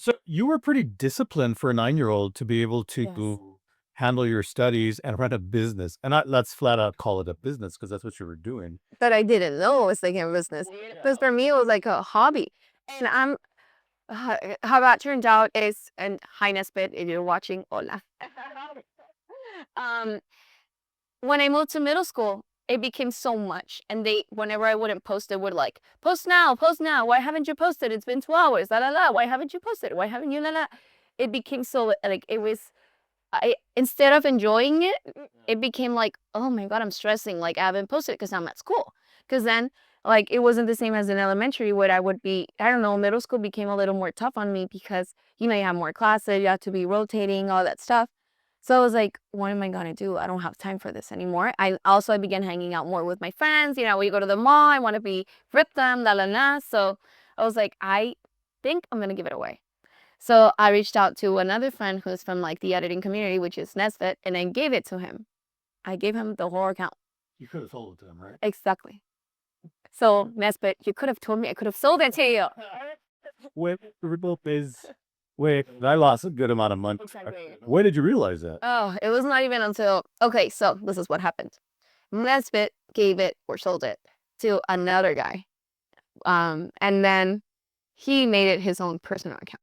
So you were pretty disciplined for a 9-year-old to be able Yes. to handle your studies and run a business. And let's flat out call it a business because that's what you were doing. But I didn't know it was like a business. Because for me, it was like a hobby. And how that turned out is, and hi Nesbit, if you're watching, hola. um, when I moved to middle school, it became so much. And whenever I wouldn't post, they would like, post now, post now. Why haven't you posted? It's been 2 hours. La la la. Why haven't you posted? Why haven't you la la? It became so like it was. I instead of enjoying it, it became like, oh my god, I'm stressing. Like I haven't posted because I'm at school. Because then, like it wasn't the same as in elementary, where I would be. I don't know. Middle school became a little more tough on me because you have more classes, you have to be rotating, all that stuff. So I was like, what am I gonna do? I don't have time for this anymore. I began hanging out more with my friends. We go to the mall. I want to be with them, la la la. So I was like, I think I'm gonna give it away. So I reached out to another friend who's from like the editing community, which is Nesfit, and I gave it to him. I gave him the whole account. You could have sold it to them, right? Exactly. So Nesfit, you could have told me I could have sold it to you. Wait, the ripple is wait, I lost a good amount of money. Exactly. When did you realize that? Oh, it was not even until okay, so this is what happened. Nesfit gave it or sold it to another guy. And then he made it his own personal account.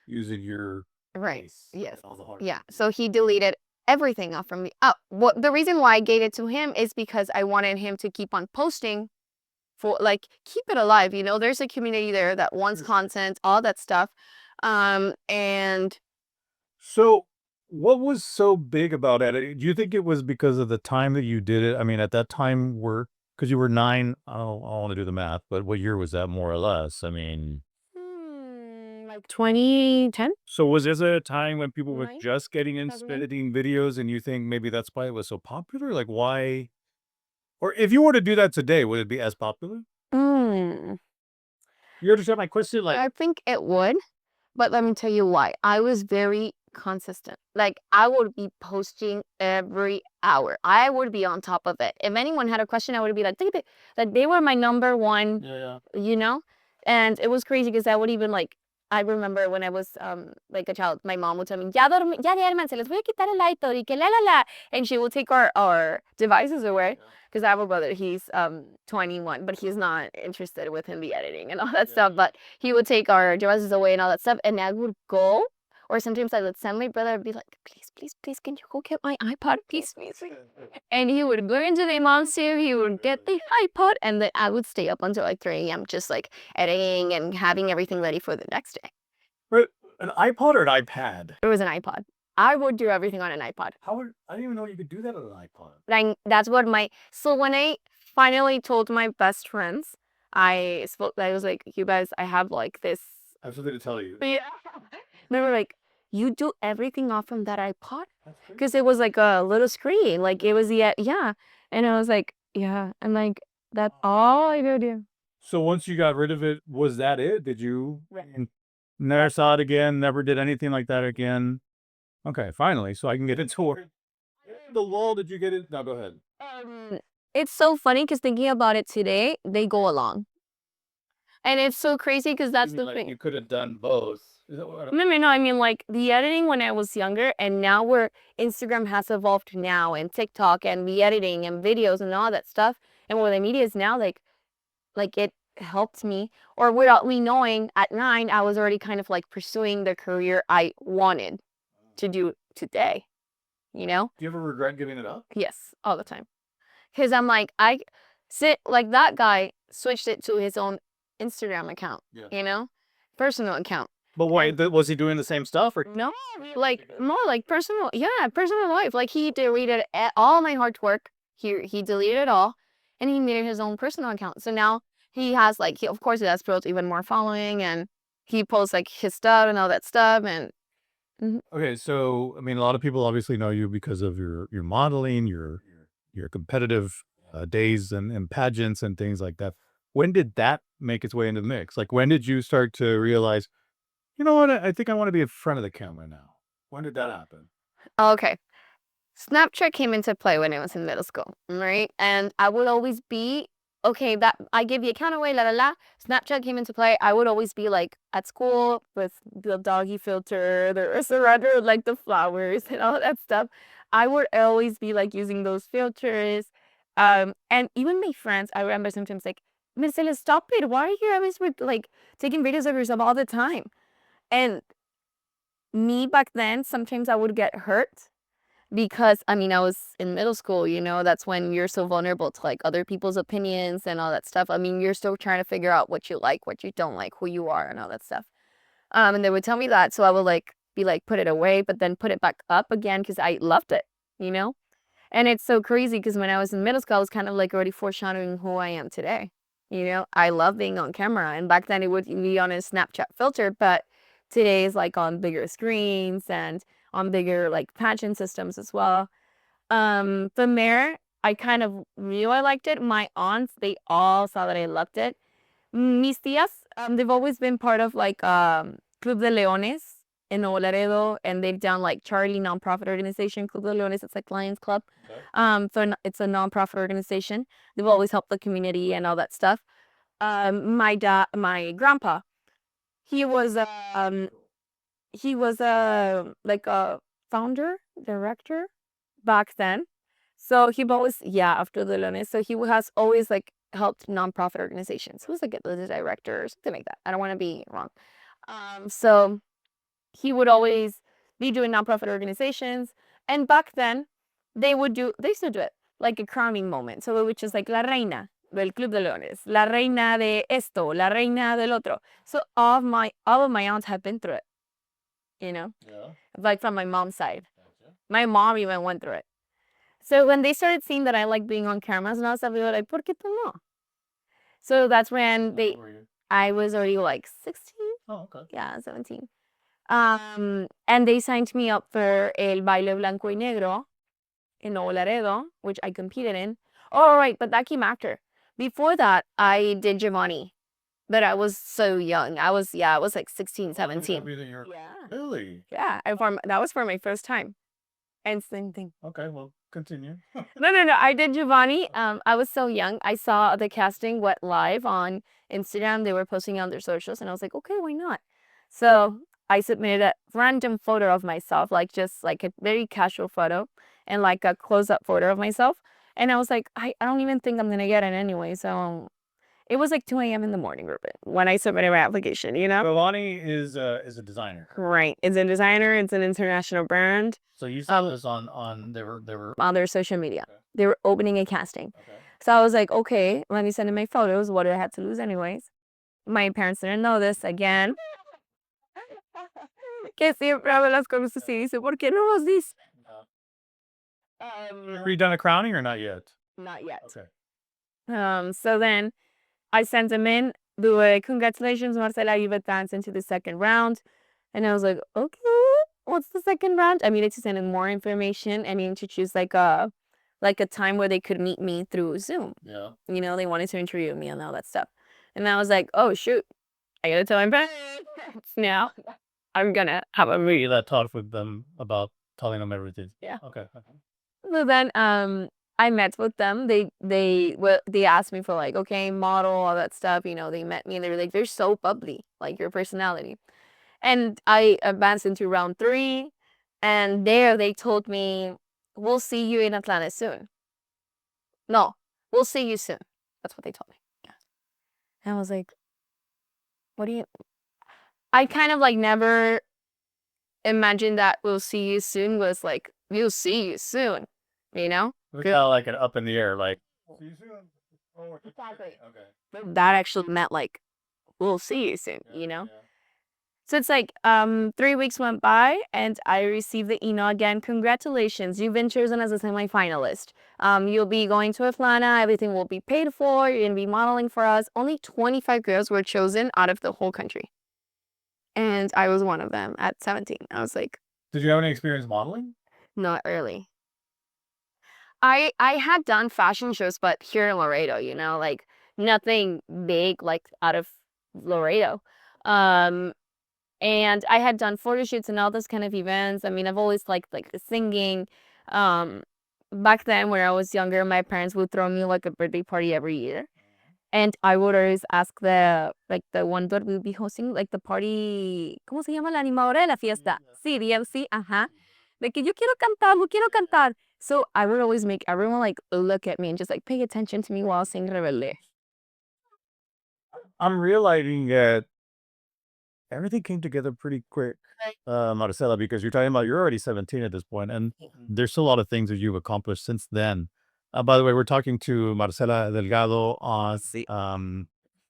Using your Right. face Yes. and all the hard Yeah. work you So did. he deleted everything off from me. Oh, what the reason why I gave it to him is because I wanted him to keep on posting for like keep it alive. There's a community there that wants content, all that stuff. And So, what was so big about it? Do you think it was because of the time that you did it? I mean, at that time, because you were 9. I don't want to do the math, but what year was that more or less? I mean, like 2010, so was this a time when people were 9, just getting into 2009. editing videos, and you think maybe that's why it was so popular? Like, why? Or if you were to do that today, would it be as popular? Mm, You understand my question? Like, I think it would. But let me tell you why. I was very consistent. Like I would be posting every hour. I would be on top of it. If anyone had a question, I would be like, "Tick, tick." Like they were my number one, yeah, yeah. you know? And it was crazy because I would even like I remember when I was like a child, my mom would tell me, ya duerman, se les voy a quitar el iPod y que la la la. And she will take our devices away. Because I have a brother, he's 21, but he's not interested within the editing and all that stuff. But he would take our devices away and all that stuff, and I would go, or sometimes I would send my brother and be like, please, please, please, can you go get my iPod, please, please, please. And he would go into the monster, he would get the iPod, and then I would stay up until like 3 a.m. just like editing and having everything ready for the next day. But an iPod or an iPad? It was an iPod. I would do everything on an iPod. I didn't even know you could do that on an iPod. Like that's what so when I finally told my best friends, I was like, you guys, I have like this. I have something to tell you. Yeah. They were like, you do everything off from that iPod? That's crazy. Because it was like a little screen. Like it was the, yeah. And I was like, yeah. I'm like, that's all I could do. So once you got rid of it, was that it? Did you Right. never saw it again, never did anything like that again? Okay, finally, so I can get into it. The lull, did you get it? No, go ahead. Um, it's so funny because thinking about it today, they go along. And it's so crazy because You that's mean the like thing. you could have done both? Is that what No, no, no. I mean, like the editing when I was younger, and now where Instagram has evolved now, and TikTok, and the editing and videos and all that stuff, and where the media is now, like it helped me. Or without me knowing, at 9, I was already kind of like pursuing the career I wanted to do today. You know? do you ever regret giving it up? Yes, all the time. Because I'm like, I sit like that guy switched it to his own Instagram account. Yeah. Personal account. But wait, was he doing the same stuff or No, like more like personal, yeah, personal life. Like he deleted all my hard work. He deleted it all, and he made it his own personal account. So now he has like of course he has built even more following, and he posts like his stuff and all that stuff. And mhm. Okay, so I mean, a lot of people obviously know you because of your modeling, your competitive days and pageants and things like that. When did that make its way into the mix? Like, when did you start to realize, you know what, I think I want to be in front of the camera now? When did that happen? Okay, Snapchat came into play when I was in middle school, right? And I would always be okay, that I gave the account away, la la la. Snapchat came into play. I would always be like at school with the doggy filter, the surrender, like the flowers and all that stuff. I would always be like using those filters. And even my friends, I remember sometimes like, Marcela, stop it. Why are you always like taking videos of yourself all the time? And me back then, sometimes I would get hurt because I mean, I was in middle school, that's when you're so vulnerable to like other people's opinions and all that stuff. I mean, you're still trying to figure out what you like, what you don't like, who you are, and all that stuff. And they would tell me that, so I would like be like, put it away, but then put it back up again because I loved it, you know. And it's so crazy because when I was in middle school, I was kind of like already foreshadowing who I am today. I love being on camera, and back then it would be on a Snapchat filter, but today is like on bigger screens and on bigger like pageant systems as well. From there, I kind of knew I liked it. My aunts, they all saw that I loved it. Mis tías, they've always been part of like Club de Leones in Laredo, and they've done like charity nonprofit organization. Club de Leones, it's like Lions Club. Okay. It's a nonprofit organization. They've always helped the community and all that stuff. My grandpa, he was like a founder, director back then. So he always, yeah, after the Leones. So he has always like helped nonprofit organizations. He was like the director or something like that. I don't want to be wrong. So he would always be doing nonprofit organizations. And back then, they still do it, like a crowning moment. So which is like La Reina del Club de Leones, La Reina de esto, La Reina del otro. So all of my aunts have been through it, Yeah. like from my mom's side. Gotcha. My mom even went through it. So when they started seeing that I like being on cameras and all stuff, they were like, ¿por qué tú no? So that's when How old were you? I was already like 16. Oh, okay. Yeah, 17. And they signed me up for El Baile Blanco y Negro in Laredo, which I competed in. Oh, right, but that came after. Before that, I did Giovanni, but I was so young. I was like 16, 17. Yeah. Really? Yeah, that was for my first time. And same thing. Okay, well, continue. No. I did Giovanni. I was so young. I saw the casting went live on Instagram. They were posting on their socials, and I was like, okay, why not? So I submitted a random photo of myself, like just like a very casual photo and like a close-up photo of myself. And I was like, I don't even think I'm gonna get it anyway. So it was like 2 a.m. in the morning, Ruben, when I submitted my application, Giovanni is a designer. Right. It's a designer, it's an international brand. So you saw this on they were On their social media. Okay. They were opening a casting. Okay. So I was like, okay, let me send in my photos. What do I have to lose anyways? My parents didn't know this again. Que siempre habla las cosas y dice, ¿por qué no los dices? Have you done a crowning or not yet? Not yet. Okay. So then I sent them in. They were like, congratulations, Marcela, you've advanced into the second round. And I was like, okay, what's the second round? I needed to send in more information. I needed to choose like a time where they could meet me through Zoom. Yeah. They wanted to interview me and all that stuff. And I was like, oh, shoot, I gotta tell my parents now. I'm gonna have a meeting. That talk with them about telling them everything. Yeah. Okay. So then I met with them. They asked me for like, okay, model, all that stuff. They met me and they were like, you're so bubbly, like your personality. And I advanced into round 3. And there they told me, we'll see you in Atlanta soon. No, we'll see you soon. That's what they told me. Yeah. And I was like, what do you... I kind of like never imagined that we'll see you soon was like, we'll see you soon, It was kind of like an up in the air, like, see you soon. Oh, exactly. Okay. But that actually meant like, we'll see you soon, Yeah. So it's like 3 weeks went by and I received the email again. Congratulations, you've been chosen as a semi-finalist. You'll be going to Atlanta. Everything will be paid for. You're going to be modeling for us. Only 25 girls were chosen out of the whole country. And I was one of them at 17. I was like... Did you have any experience modeling? Not really. I had done fashion shows, but here in Laredo, like nothing big, like out of Laredo. And I had done photo shoots and all those kind of events. I mean, I've always liked like the singing. Back then when I was younger, my parents would throw me like a birthday party every year. And I would always ask the one that will be hosting, like the party, ¿cómo se llama? La animadora de la fiesta. Sí, DMC, ajá. De que yo quiero cantar, yo quiero cantar. So I would always make everyone like look at me and just like pay attention to me while I sing Rebelde. I'm realizing that everything came together pretty quick, Marcela, because you're talking about you're already 17 at this point, and there's still a lot of things that you've accomplished since then. By the way, we're talking to Marcela Delgado on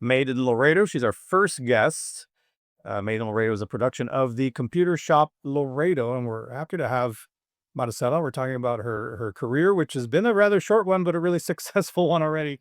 Made in Laredo. She's our first guest. Made in Laredo is a production of the Computer Shop Laredo, and we're happy to have Marcela. We're talking about her career, which has been a rather short one, but a really successful one already.